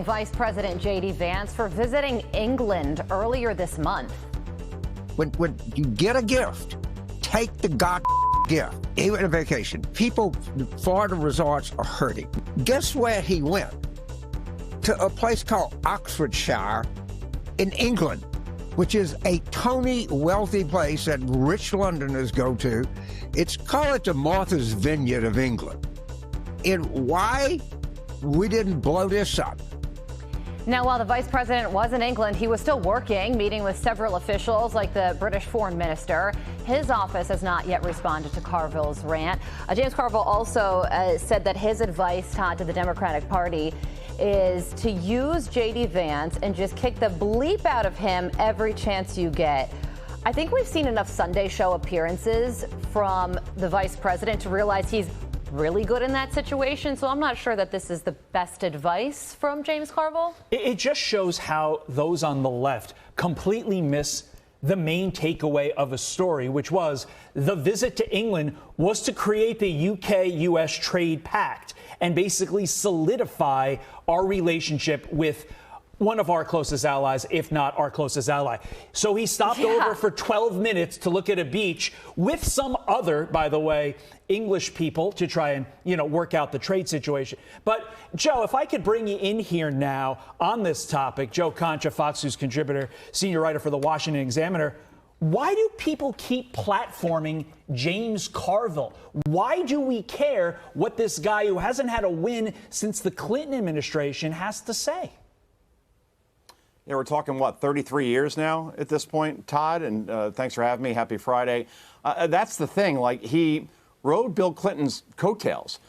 praising Vice President J.D. Vance for visiting England earlier this month. When you get a gift, take the gift, even a vacation. People, Florida resorts are hurting. Guess where he went? To a place called Oxfordshire in England, which is a tony wealthy place that rich Londoners go to. Call it the Martha's Vineyard of England. And why we didn't blow this up? Now, while the vice president was in England, he was still working, meeting with several officials like the British foreign minister. His office has not yet responded to Carville's rant. James Carville also said that his advice, Todd, to the Democratic Party is to use J.D. Vance and just kick the bleep out of him every chance you get. I think we've seen enough Sunday show appearances from the vice president to realize he's really good in that situation. So I'm not sure that this is the best advice from James Carville. It just shows how those on the left completely miss the main takeaway of a story, which was the visit to England was to create the UK-US trade pact and basically solidify our relationship with one of our closest allies, if not our closest ally. So he stopped over for 12 minutes to look at a beach with some other, by the way, English people to try and, work out the trade situation. But, Joe, if I could bring you in here now on this topic, Joe Concha, Fox News contributor, senior writer for the Washington Examiner, why do people keep platforming James Carville? Why do we care what this guy who hasn't had a win since the Clinton administration has to say? Yeah, we're talking, 33 years now at this point, Todd? And thanks for having me. Happy Friday. That's the thing. He rode Bill Clinton's coattails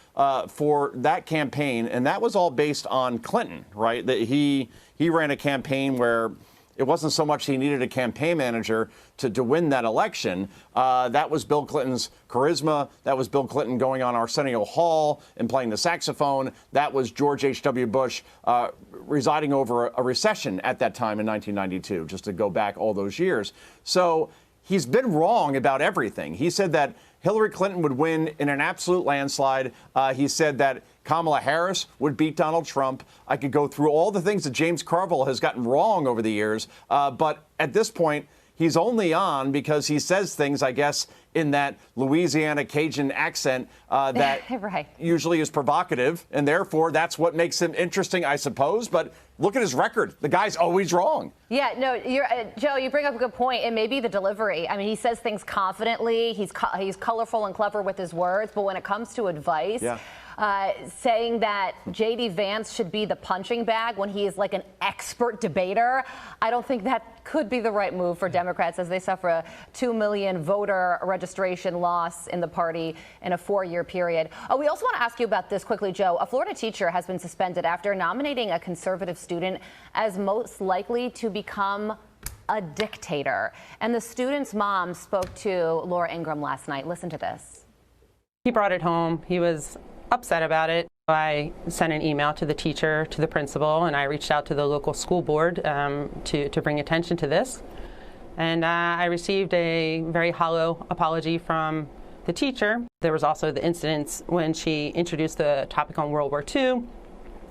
for that campaign, and that was all based on Clinton, right? That he ran a campaign where it wasn't so much he needed a campaign manager to win that election. That was Bill Clinton's charisma. That was Bill Clinton going on Arsenio Hall and playing the saxophone. That was George H.W. Bush residing over a recession at that time in 1992, just to go back all those years. So he's been wrong about everything. He said that Hillary Clinton would win in an absolute landslide. He said that Kamala Harris would beat Donald Trump. I could go through all the things that James Carville has gotten wrong over the years. But at this point, he's only on because he says things, I guess, in that Louisiana Cajun accent that right. usually is provocative. And therefore, that's what makes him interesting, I suppose. But look at his record. The guy's always wrong. Yeah, no, Joe, you bring up a good point. It may be the delivery. I mean, he says things confidently. He's colorful and clever with his words. But when it comes to advice, saying that J.D. Vance should be the punching bag when he is like an expert debater, I don't think that could be the right move for Democrats as they suffer a 2 million voter registration loss in the party in a 4-year period. We also want to ask you about this quickly, Joe. A Florida teacher has been suspended after nominating a conservative student as most likely to become a dictator. And the student's mom spoke to Laura Ingraham last night. Listen to this. He brought it home. He was upset about it. I sent an email to the teacher, to the principal, and I reached out to the local school board to bring attention to this. And I received a very hollow apology from the teacher. There was also the incidents when she introduced the topic on World War II,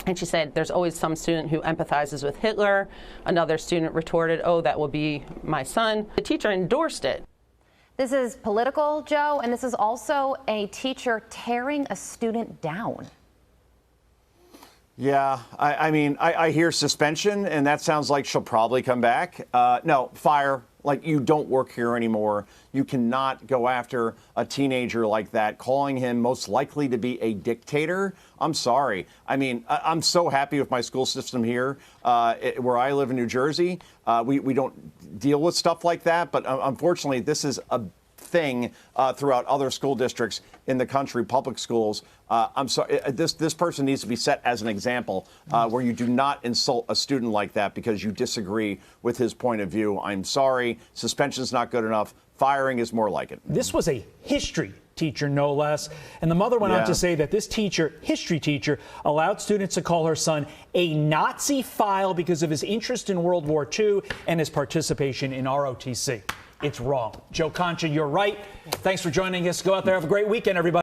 and she said there's always some student who empathizes with Hitler. Another student retorted, "Oh, that will be my son." The teacher endorsed it. This is political, Joe, and this is also a teacher tearing a student down. Yeah, I mean, I hear suspension, and that sounds like she'll probably come back. No, fire. You don't work here anymore. You cannot go after a teenager like that, calling him most likely to be a dictator. I'm sorry. I mean, I'm so happy with my school system here where I live in New Jersey. We don't deal with stuff like that. But unfortunately, this is a thing throughout other school districts in the country, public schools. I'm sorry, this person needs to be set as an example where you do not insult a student like that because you disagree with his point of view. I'm sorry, suspension's not good enough. Firing is more like it. This was a history teacher, no less. And the mother went on to say that this teacher, history teacher, allowed students to call her son a Nazi file because of his interest in World War II and his participation in ROTC. It's wrong. Joe Concha, you're right. Thanks for joining us. Go out there. Have a great weekend, everybody.